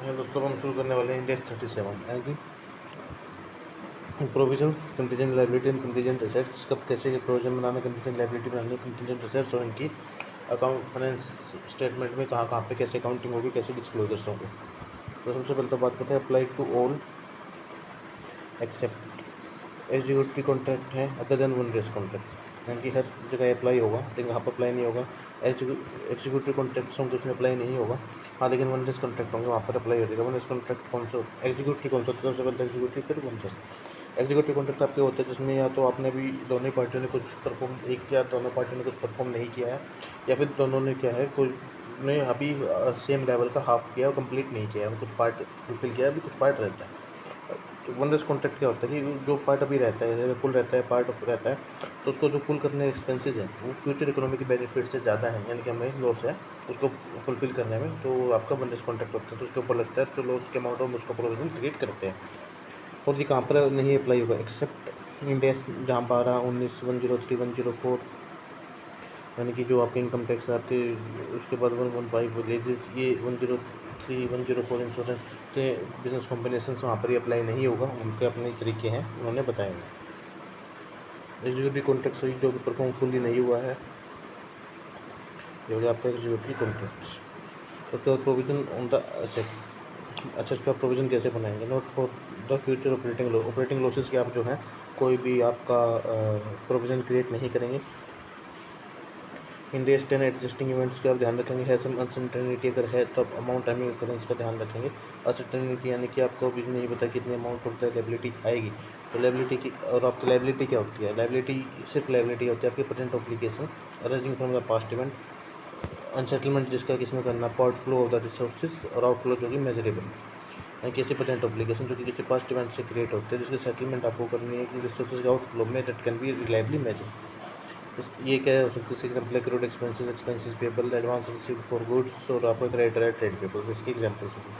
Hello दोस्तों, हम शुरू करने वाले हैं इंडेक्स 37 यानी कि provisions, contingent liability and contingent assets. कब कैसे प्रोविजन बनाना, कंटीजेंट लायबिलिटी बनानी, कंटीजेंट एसेट्स और इनकी अकाउंट फाइनेंस स्टेटमेंट में कहाँ कहाँ पे कैसे अकाउंटिंग होगी, कैसे डिस्क्लोजर्स होंगे। तो सबसे पहले तो बात करते हैं apply to all except executive contract है other than one race contract, यानी कि हर जगह अप्लाई होगा लेकिन यहाँ पर अप्लाई नहीं होगा। एग्जीक्यूटिव कॉन्ट्रैक्ट्स होंगे उसमें अप्लाई नहीं होगा, हाँ, लेकिन वन रेस कॉन्ट्रैक्ट होंगे वहाँ पर अप्लाई हो जाएगा। वन रेस कॉन्ट्रैक्ट कौन सा, एग्जीक्यूटिव कौन सा होता है? सबसे पहले एग्जीक्यूटिव, फिर वन रेस। एग्जीक्यूटिव कॉन्ट्रैक्ट आपके होते हैं जिसमें या तो आपने भी दोनों ही पार्टियों ने कुछ परफॉर्म, एक या दोनों पार्टियों ने कुछ परफॉर्म नहीं किया है, या फिर दोनों ने क्या है, कुछ ने अभी सेम लेवल का हाफ किया और कंप्लीट नहीं किया है, कुछ पार्ट फुलफिल किया है, अभी कुछ पार्ट रहता है। तो वन रेस कॉन्ट्रैक्ट क्या होता है कि जो पार्ट अभी रहता है, फुल रहता है, पार्ट रहता है, तो उसको जो फुल करने के एक्सपेंसेस हैं वो फ्यूचर इकोनॉमी के बेनिफिट से ज़्यादा है, यानी कि हमें लॉस है उसको फुलफिल करने में, तो आपका वन रेस कॉन्ट्रैक्ट होता है। तो उसके ऊपर लगता है जो लॉस के अमाउंट हम उसको प्रोविजन क्रिएट करते हैं। और ये कहाँ पर नहीं अप्लाई होगा, एक्सेप्ट इंडिया जहाँ 12, 19, 103, 104, यानी कि जो आपके इनकम टैक्स है आपके, उसके बाद 115 विलेजेस, ये 103, 104 इंश्योरेंस, तो बिजनेस कॉम्बिनेशन वहाँ पर ही अप्लाई नहीं होगा, उनके अपने तरीके हैं, उन्होंने बताए हुए। एग्जीक्यूटिव कॉन्ट्रैक्ट जो कि परफॉर्म फुली नहीं हुआ है, जो कि आपका एग्जीक्यूटिव कॉन्ट्रैक्ट। उसके बाद प्रोविजन ऑन द असेट्स। अच्छा, इस पर प्रोविज़न कैसे बनाएंगे? Note for the future operating losses के आप जो है कोई भी आपका प्रोविज़न क्रिएट नहीं करेंगे। इंडियस 10 एडजस्टिंग इवेंट्स का आप ध्यान रखेंगे। है सम अनसर्टेनिटी अगर है तो आप अमाउंट टाइमिंग ओकरेंस का ध्यान रखेंगे। अनसर्टेनिटी यानी कि आपको भी नहीं पता कितनी अमाउंट ऑफ द लायबिलिटी आएगी, तो लायबिलिटी की, और आपकी लायबिलिटी क्या होती है? लायबिलिटी सिर्फ लायबिलिटी होती है आपकी present obligation arising from the past event, on settlement जिसका किसमें करना, part flow of the resources, और आउटफ्लो जो कि मेजरेबल है, किसी प्रेजेंट ऑब्लिगेशन जो कि किसी पास्ट इवेंट से क्रिएट होते हैं जिसकी सेटलमेंट आपको करनी है कि रिसोर्सेज के आउटफ्लो में, that can be reliably measure. ये क्या हो सकता है? इसके example credit expenses, expenses payable, advance received for goods, और आपका क्रेडिटर है ट्रेड पेबल्स, इसके एग्जाम्पल्स होंगे।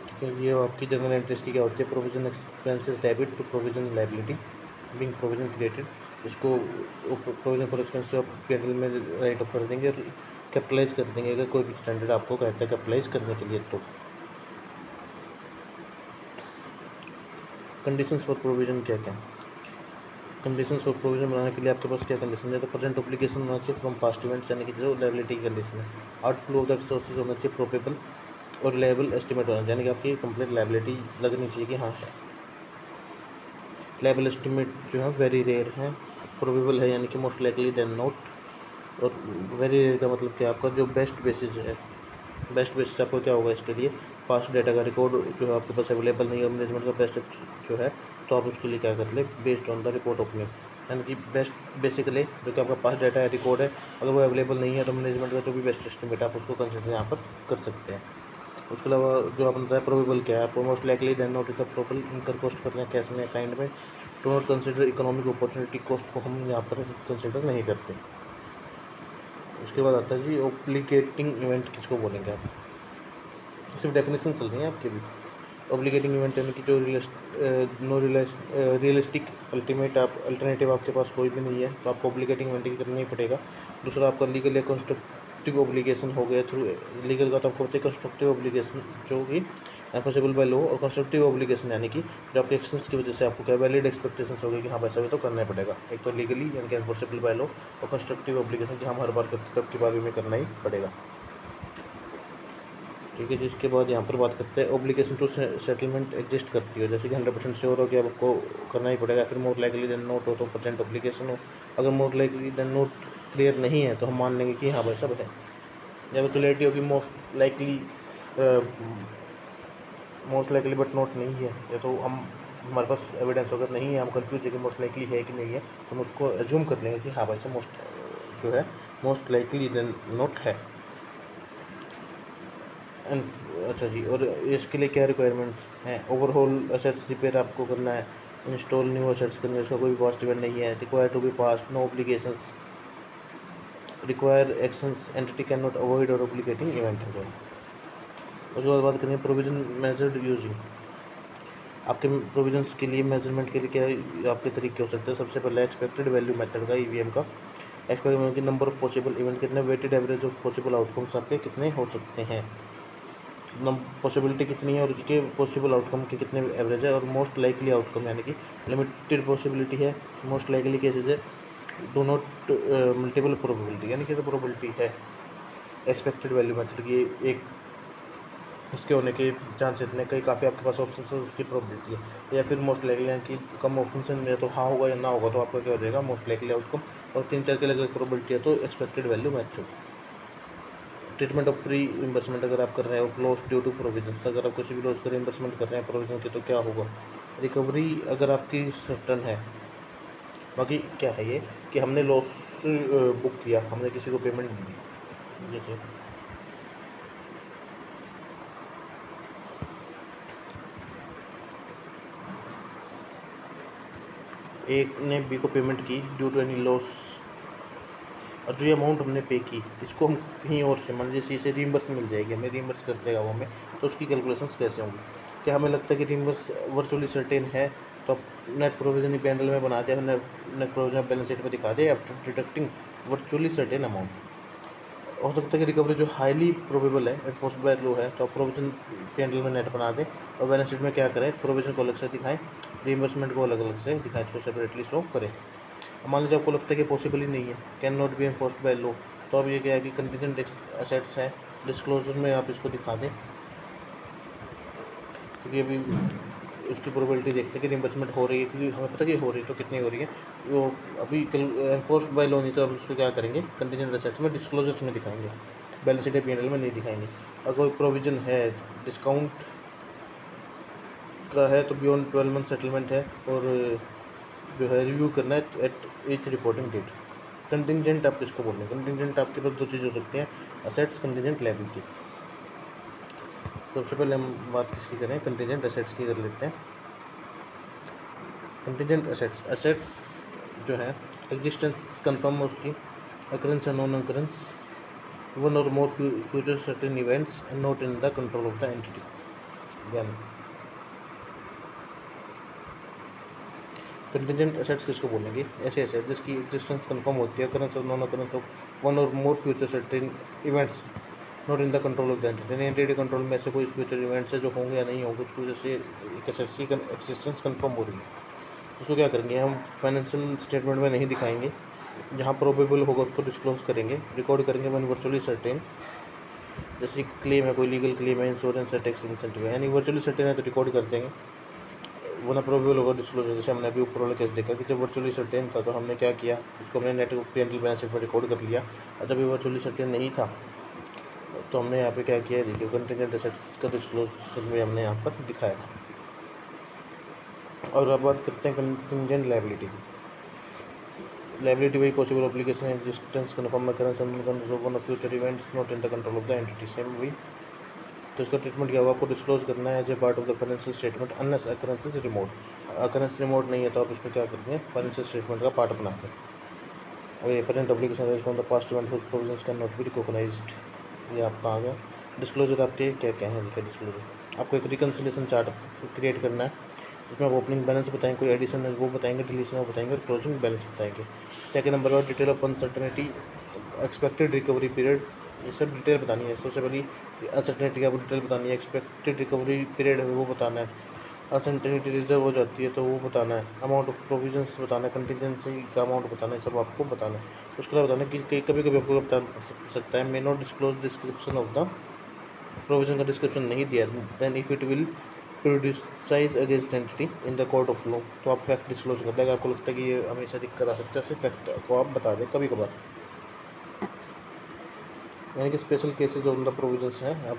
ठीक है, ये आपकी जनरल एंट्रीज की क्या होती है? Provision expenses debit to provision liability being provision created, इसको प्रोविजन फॉर एक्सपेंसेस आप पीएनएल में राइट ऑफ कर देंगे और कैपिटलाइज कर देंगे अगर कोई भी स्टैंडर्ड आपको कहता है कैपिटलाइज करने के लिए। तो कंडीशंस फॉर प्रोविजन क्या क्या? कंडीशंस फॉर प्रोविजन बनाने के लिए आपके पास क्या कंडीशन है? तो प्रेजेंट ऑब्लिगेशन होना चाहिए फ्रॉम पास्ट इवेंट्स, यानी कि जो लायबिलिटी की कंडीशन है। आउटफ्लो ऑफ द रिसोर्सेज होना चाहिए प्रोबेबल, और रिलायबल एस्टिमेट होना चाहिए, यानी कि आपकी कंप्लीट लायबिलिटी लगनी चाहिए कि हाँ है। लायबल एस्टिमेट जो है वेरी रेयर है, प्रोबेबल है यानी कि मोस्ट लाइकली देन नॉट, और वेरी रेयर का मतलब क्या? आपका जो बेस्ट बेसिस है, बेस्ट बेसिस आपको क्या होगा इसके लिए? पास्ट डेटा का रिकॉर्ड जो है आपके पास अवेलेबल नहीं है, मैनेजमेंट का बेस्ट जो है, तो आप उसके लिए क्या कर ले? Based on the report opening, यानी कि बेस्ट बेसिकली जो कि आपका पास्ट डेटा है, रिकॉर्ड है, अगर वो अवेलेबल नहीं है तो मैनेजमेंट का जो भी बेस्ट एस्टिमेट आप उसको कंसिडर यहाँ पर कर सकते हैं। उसके अलावा जो आपने बताया प्रोबेबल क्या है? आपको most likely than not is the probable, incur cost कर रहे हैं कैश में, काइंड में, to not consider economic opportunity cost को हम यहाँ पर कंसिडर नहीं करते। उसके बाद आता है जी ऑब्लिगेटिंग इवेंट किसको बोलेंगे आप? सिर्फ डेफिनेशन चल रही है आपके भी। ऑब्लिगेटिंग इवेंट यानी कि जो रियलिस्टिक अल्टीमेट आप अल्टरनेटिव आपके पास कोई भी नहीं है, तो आपको ऑब्लिगेटिंग इवेंट ही करना ही पड़ेगा। दूसरा आपका लीगल या कंस्ट्रक्टिव ऑब्लिगेशन हो गया थ्रू लीगल का, तो आपको होता है कंस्ट्रक्टिव ऑब्लिगेशन जो कि एनफोर्सेबल बाय लॉ, और कंस्ट्रक्टिव ऑब्लिगेशन यानी कि जो आपके एक्शंस की वजह से आपको क्या वैलिड एक्सपेक्टेशंस हो गई कि हाँ वैसा भी तो करना ही पड़ेगा। एक तो लीगली यानी कि एनफोर्सेबल बाय लॉ, और कंस्ट्रक्टिव ऑब्लिगेशन कि हम हर बार करते तब की बार भी हमें करना ही पड़ेगा। ठीक है, जिसके बाद यहाँ पर बात करते हैं ऑब्लिगेशन टू सेटलमेंट एग्जिस्ट करती है, जैसे कि 100% श्योर हो कि आपको करना ही पड़ेगा, फिर मोर लाइकली देन नोट हो तो प्रेजेंट ऑब्लिगेशन हो। अगर more likely than not clear नहीं है तो हम मान लेंगे कि हाँ भाई सब है। या तो क्लियरिटी होगी मोस्ट लाइकली बट नोट नहीं है, या तो हम हमारे पास एविडेंस अगर नहीं है, हम कंफ्यूज है कि मोस्ट लाइकली है कि नहीं है, तो हम उसको एज्यूम कर लेंगे कि हाँ भाई सब जो है मोस्ट लाइकली देन नोट है। अच्छा जी, और इसके लिए क्या रिक्वायरमेंट्स हैं? ओवरऑल असेट्स रिपेयर आपको करना है, इंस्टॉल न्यू असेट्स करना है, इसका कोई पास्ट इवेंट नहीं है। Require to be past, no obligations, require actions, entity can not avoid और ऑब्लिगेटिंग इवेंट है कोई। उसके बाद बात करें प्रोविजन मेजर्ड यूजिंग। आपके प्रोविजंस के लिए मेजरमेंट के लिए क्या आपके तरीके हो सकते हैं? सबसे पहले एक्सपेक्टेड वैल्यू मेथड का, ईवीएम का। एक्सपेक्टेड की नंबर ऑफ पॉसिबल इवेंट कितने, weighted average of possible outcomes आपके कितने हो सकते हैं। पॉसिबिलिटी कितनी है और उसके पॉसिबल आउटकम के कितने एवरेज है, और मोस्ट लाइकली आउटकम यानी कि लिमिटेड पॉसिबिलिटी है, मोस्ट लाइकली केसेस है, डो नॉट मल्टीपल प्रोबेबिलिटी यानी कि तो प्रोबेबिलिटी है, एक्सपेक्टेड वैल्यू मेथड की एक इसके होने के चांस इतने, कई काफ़ी आपके पास ऑप्शन है उसकी प्रोबेबिलिटी है, या फिर मोस्ट लाइकली है कि कम ऑप्शन है तो हाँ होगा या ना होगा, तो आपका क्या हो जाएगा मोस्ट लाइकली आउटकम, और 3-4 की अलग अलग प्रोबेबिलिटी है तो expected value method. Treatment of free reimbursement अगर आप कर रहे हैं, लॉस ड्यू टू प्रोविजन, अगर आप किसी भी लॉस का रिम्बर्समेंट कर रहे हैं प्रोविजन के तो क्या होगा। रिकवरी अगर आपकी सर्टन है, बाकी क्या है ये कि हमने लॉस बुक किया, हमने किसी को पेमेंट दी, जैसे एक ने बी को पेमेंट की ड्यू टू एनी लॉस, और जो ये अमाउंट हमने पे की इसको हम कहीं और से मान लीजिए इसे रीइंबर्स मिल जाएगी, हमें रीइंबर्स कर देगा वो हमें, तो उसकी कैलकुलेशंस कैसे होंगी। क्या हमें लगता है कि रीइंबर्स वर्चुअली सर्टेन है तो नेट प्रोविजन पैनल में बना दिया, नेट प्रोविजन बैलेंस शीट में दिखा दिया after deducting virtually certain amount. हो सकता है कि रिकवरी जो हाईली प्रोबेबल है, एनफोर्स्ड बाय लॉ है, तो आप प्रोविजन पैनल में नेट बना दें और बैलेंस शीट में क्या करें, प्रोविजन को अलग से दिखाएं, रीइंबर्समेंट को अलग अलग से दिखाएं, इसको सेपरेटली शो करें। मान लीजिए आपको लगता है कि पॉसिबल ही नहीं है, can not B enforced by law, तो अब ये क्या है कि कंटीजेंट एसेट्स हैं, डिस्क्लोजर में आप इसको दिखा दें, क्योंकि अभी उसकी प्रोबेबिलिटी देखते हैं कि रिइंबर्समेंट हो रही है, क्योंकि हमें पता कि हो रही है तो कितनी हो रही है, वो अभी कल एनफोर्स्ड बाय लॉ नहीं, तो अब उसको क्या करेंगे कंटीजेंट एसेट्स में डिस्क्लोजर्स में दिखाएंगे, बैलेंस शीट P&L में नहीं दिखाएंगे। अगर कोई प्रोविजन है डिस्काउंट का है तो बियॉन्ड 12 मंथ सेटलमेंट है, और जो है रिव्यू करना है at each reporting date. Contingent आप किसको बोल रहे हैं, कंटिंजेंट आपके पास दो चीज़ हो सकती हैं, असेट्स, कंटिंजेंट लायबिलिटी। सबसे पहले हम बात किसकी करें, कंटिंजेंट असेट्स की कर लेते हैं। कंटिंजेंट असेट्स, असेट्स जो है एग्जिस्टेंस कन्फर्म है उसकी, अकरेंस या non occurrence, one or more future certain events and not in the control of the entity. यानी कंटिंजेंट एसेट्स किसको बोलेंगे, ऐसे एसेट्स जिसकी एग्जिस्टेंस कंफर्म होती है, अकरेंस और non occurrence of one or more future certain events not in the control of the entity, entity control में ऐसे कोई फ्यूचर इवेंट्स है जो होंगे या नहीं होंगे, उसको जैसे एक एसेट्स की एग्जिस्टेंस कंफर्म हो रही है, उसको क्या करेंगे हम फाइनेंशियल स्टेटमेंट में नहीं दिखाएंगे, जहाँ प्रोबेबल होगा उसको डिस्क्लोज करेंगे, रिकॉर्ड करेंगे वन वर्चुअली सर्टेन, जैसे क्लेम है, कोई लीगल क्लेम है, इंश्योरेंस है, टैक्स इंसेंटिव है, यानी वर्चुअली सर्टेन है तो रिकॉर्ड कर देंगे, वो ना प्रोबेबल होगा डिस्क्लोजर। जैसे हमने अभी ऊपर वाला केस देखा कि जब वर्चुअली सर्टेन था तो हमने क्या किया, उसको हमने नेट P&L बैलेंस शीट पर रिकॉर्ड कर लिया, और जब ये वर्चुअली सर्टेन नहीं था तो हमने यहाँ पे क्या किया, देखिए कंटिंजेंट एसेट्स का डिस्क्लोजर में हमने यहाँ पर दिखाया था। और अब बात करते हैं कंटिंजेंट लायबिलिटी की। लायबिलिटी वही possible application existence confirm occurrence of future events not in the control of the entity, same वही। तो इसका ट्रीटमेंट क्या होगा, आपको डिस्क्लोज करना है as a part of the financial statement unless occurrence is remote, occurrence remote नहीं है तो आप इसको क्या करते हैं फाइनेंशियल स्टेटमेंट का पार्ट बनाते हैं। और ये present application from the past event whose provisions can not be recognized, ये आपका आ गया। डिस्क्लोजर आपके क्या क्या है, देखिए डिस्क्लोजर आपको एक रिकन्सिलेशन चार्ट क्रिएट करना है, जिसमें आप ओपनिंग बैलेंस बताएंगे, कोई एडिशन है वो बताएंगे, डिलीशन है वो बताएंगे, और क्लोजिंग बैलेंस बताएंगे। सेकंड नंबर पर detail of uncertainty, expected recovery period, ये सब डिटेल बतानी है। सबसे पहली अनसर्टेनिटी का डिटेल बतानी है, एक्सपेक्टेड रिकवरी पीरियड है वो बताना है, अनसर्टेनिटी रिजर्व हो जाती है तो वो बताना है, अमाउंट ऑफ प्रोविजंस बताना है, कंटीजेंसी का अमाउंट बताना है, सब आपको बताना है। उसके बाद बताना है कि कभी कभी आपको बता सकता है may not disclose description of the provision का डिस्क्रिप्शन नहीं दिया, then if it will prejudice against entity in the court of law, तो आप फैक्ट डिस्क्लोज कर देगा। आपको लगता है कि ये हमेशा दिक्कत आ सकता है, सिर्फ फैक्ट को आप बता दें कभी कभार, यानी कि special cases on the provisions हैं, आप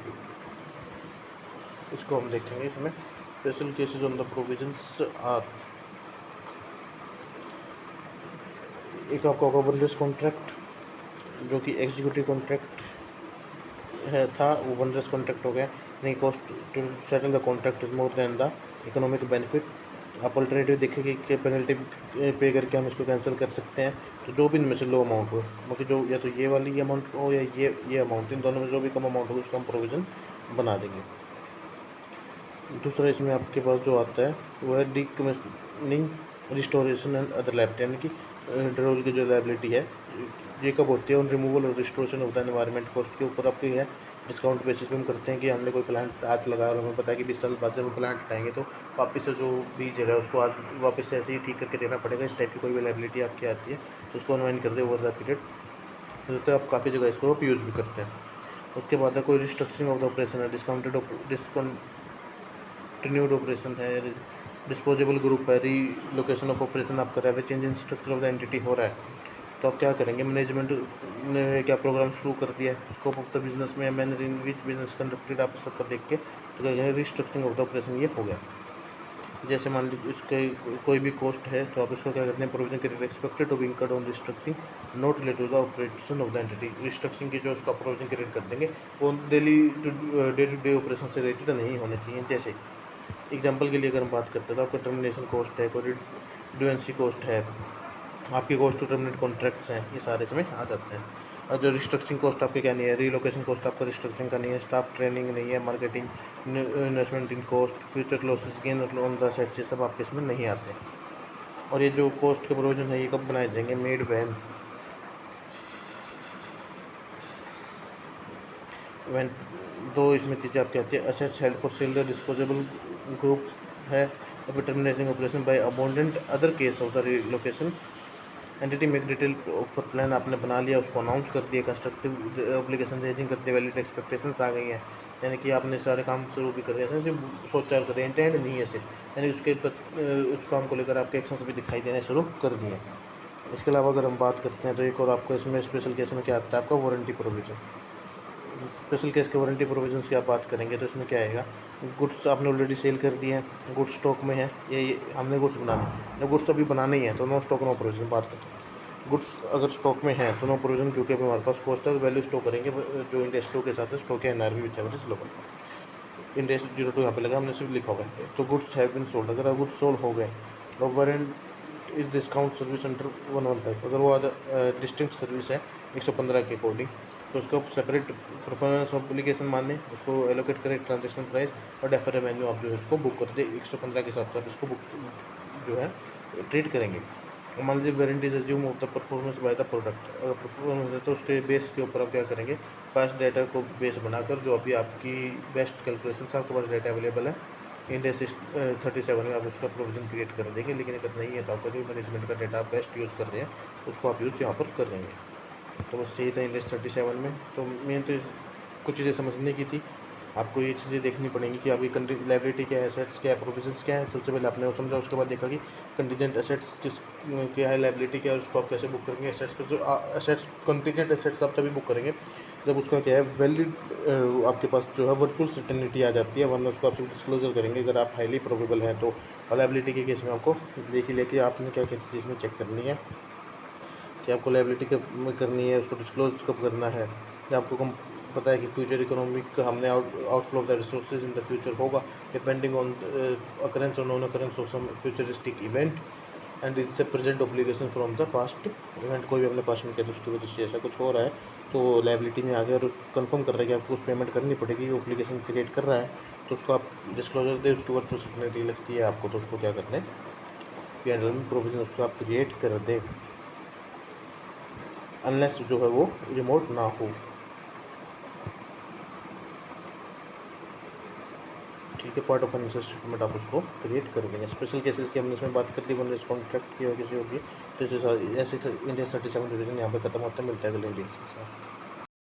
इसको हम देखेंगे। इसमें special cases on the provisions are, एक आपका होगा वन रेस कॉन्ट्रैक्ट, जो कि एग्जीक्यूटिव कॉन्ट्रैक्ट है था, वो वन रेस कॉन्ट्रैक्ट हो गया, नहीं cost to settle the contract is more than the economic benefit. आप अल्टरनेटिव देखेंगे कि पेनल्टी पे करके हम इसको कैंसिल कर सकते हैं, तो जो भी इनमें से लो अमाउंट हो, मतलब जो या तो ये वाली अमाउंट हो या ये अमाउंट, इन दोनों में जो भी कम अमाउंट हो उसका हम प्रोविज़न बना देंगे। दूसरा इसमें आपके पास जो आता है वो है decommissioning, restoration and other liability, यानी कि ड्रोल की जो लायबिलिटी है ये कब होती है, उन रिमूवल और restoration of the environment cost के ऊपर आपकी है डिस्काउंट बेसिस पे हम करते हैं कि हमने कोई प्लांट आज लगाया और हमें पता है कि 20 साल बाद जब हम प्लांट हटाएंगे तो वापस से जो बीज है उसको आज वापस से ऐसे ही ठीक करके देना पड़ेगा। इस टाइप की कोई भी लायबिलिटी आपकी आती है तो उसको अनवाइंड कर दे ओवर द पीरियड। तो आप काफ़ी जगह इसको आप यूज़ भी करते हैं। उसके बाद है कोई रिस्ट्रक्चरिंग ऑफ द ऑपरेशन है, डिसकंटिन्यूड ऑपरेशन है, डिस्पोजेबल ग्रुप है, रीलोकेशन ऑफ ऑपरेशन आप कर रहे हैं, change in structure of the entity हो रहा है तो आप क्या करेंगे। मैनेजमेंट ने क्या प्रोग्राम शुरू कर दिया है, स्कोप ऑफ द बिजनेस में manner in which business conducted आप सबको देख के तो क्या करेंगे रिस्ट्रक्चरिंग ऑफ द ऑपरेशन ये हो गया। जैसे मान लीजिए इसके कोई भी कॉस्ट है तो आप इसको क्या करते हैं प्रोविजन करेंगे expected to be incurred on restructuring not related to the operation of the entity. Restructuring की जो उसका प्रोविजन क्रिएट कर देंगे वो डे टू डे ऑपरेशन से रिलेटेड नहीं होने चाहिए। जैसे एग्जांपल के लिए अगर हम बात करते हैं तो आपका टर्मिनेशन कॉस्ट है, कोई रिड्यूएंसी कॉस्ट है, आपकी कॉस्ट टू टर्मिनेट कॉन्ट्रैक्ट्स हैं, ये सारे इसमें आ जाते हैं। और जो रिस्ट्रक्चरिंग कॉस्ट आपके क्या नहीं है, रीलोकेशन कॉस्ट आपका रिस्ट्रक्चरिंग का नहीं है, स्टाफ ट्रेनिंग नहीं है, marketing investment in cost, future losses gain on the sets, ये सब आपके इसमें नहीं आते। और ये जो कॉस्ट के प्रोविजन है ये कब बनाए जाएंगे, मेड वैन दो इसमें चीज़ें आपकी आती है। Assets held for sale the disposable group है, terminating operation by abundant other case of the relocation entity make detail offer plan आपने बना लिया, उसको अनाउंस कर दिया, कंस्ट्रक्टिव एप्लीकेशन रेजिंग कर दिया, वैलिड एक्सपेक्टेशंस आ गई हैं, यानी कि आपने सारे काम शुरू भी कर दिया, ऐसे सोच चार कर दिया, इंटेंट नहीं है सिर्फ, यानी उसके उस काम को लेकर आपके एक्शंस भी दिखाई देने शुरू कर दिए। इसके अलावा अगर हम बात करते हैं तो एक और आपको इसमें स्पेशल केस में क्या आता है, आपका वारंटी प्रोविज़न। स्पेशल केस के वारंटी प्रोविजंस की आप बात करेंगे तो इसमें क्या आएगा, गुड्स आपने ऑलरेडी सेल कर दिए हैं, गुड्स स्टॉक में है, ये हमने गुड्स बनाने, जब गुड्स अभी बनाने ही है तो नो स्टॉक नो प्रोविजन बात करते हैं। गुड्स अगर स्टॉक में है तो नो प्रोविजन, क्योंकि अभी हमारे पास कॉस्ट है वैल्यू स्टॉक करेंगे जो इंडेक्स स्टॉक के साथ स्टॉक है एनआरबी विच एवरेज लोकल इंडेक्स 02 यहाँ पे लगा, हमने सिर्फ लिखा हुआ है। तो गुड्स हैव बीन सोल्ड, अगर गुड्स सोल्ड हो गए और warrant is discount service under 115, अगर वो डिस्टिंक्ट सर्विस है 115 के अकॉर्डिंग तो उसको सेपरेट परफॉर्मेंस ऑब्लिगेशन माने, उसको एलोकेट करें ट्रांजेक्शन प्राइस और डेफर रेवेन्यू आप जो है उसको बुक कर दे 115 के हिसाब से आप इसको बुक जो है ट्रीट करेंगे। मान लीजिए warranty is assume of the performance by the product, अगर परफॉर्मेंस है तो उसके बेस के ऊपर आप क्या करेंगे, पास्ट डाटा को बेस बनाकर जो अभी आपकी बेस्ट कैलकुलेशन आपके पास डाटा अवेलेबल है इंडेक्स 37 में आप उसका प्रोविजन क्रिएट कर देंगे। लेकिन अगर नहीं है तो आपका जो मैनेजमेंट का डाटा आप बेस्ट यूज़ कर रहे हैं उसको आप यूज़ यहाँ पर कर रहे हैं। तो बस यही था इंडेक्स 37 में। तो मेन तो कुछ चीज़ें समझने की थी, आपको ये चीज़ें देखनी पड़ेंगी कि आपकी लायबिलिटी क्या है, एसेट्स क्या है, प्रोविजंस क्या है। सबसे पहले आपने वो समझा, उसके बाद देखा कि कंटीजेंट एसेट्स किस क्या है, लायबिलिटी क्या है, उसको आप कैसे बुक करेंगे। एसेट्स को जो एसेट्स कंटीजेंट एसेट्स आप तभी बुक करेंगे जब उसका क्या है वैलिड आपके पास जो है वर्चुअल सर्टेनिटी आ जाती है, वरना उसको आप सिर्फ डिस्क्लोजर करेंगे अगर आप हाईली प्रोबेबल हैं तो। और लायबिलिटी के केस में आपको देख ही लिया कि आपने क्या क्या चीज़ में चेक करनी है कि आपको लायबिलिटी कब करनी है, उसको डिस्क्लोज कब करना है, या आपको कम पता है कि फ्यूचर इकोनॉमिक हमने outflow of the resources in the future होगा डिपेंडिंग ऑन अकरेंस और non occurrence of some futuristic event and it's a present obligation from the past event. कोई भी अपने पास में किया तो उसकी वजह से ऐसा कुछ हो रहा है तो लायबिलिटी में आ गया और कंफर्म कर रहा है कि आपको उस पेमेंट करनी पड़ेगी, ऑब्लिगेशन क्रिएट कर रहा है तो उसको आप डिस्क्लोजर दे, उसकी वर्चुअल सर्टेनिटी लगती है आपको तो उसको क्या करते हैं पी&एल में प्रोविजन उसको आप क्रिएट कर दे, अनलेस जो है वो रिमोट ना हो। ठीक है, पार्ट ऑफ फाइनेंशियल स्टेटमेंट आप उसको क्रिएट कर देंगे। स्पेशल केसेस की हमने इसमें बात कर ली, वन कॉन्ट्रैक्ट की और किसी होगी तो ऐसे इंडिया 37 डिवीजन यहाँ पे खत्म होता है। मिलता है अगले इंडिया के साथ।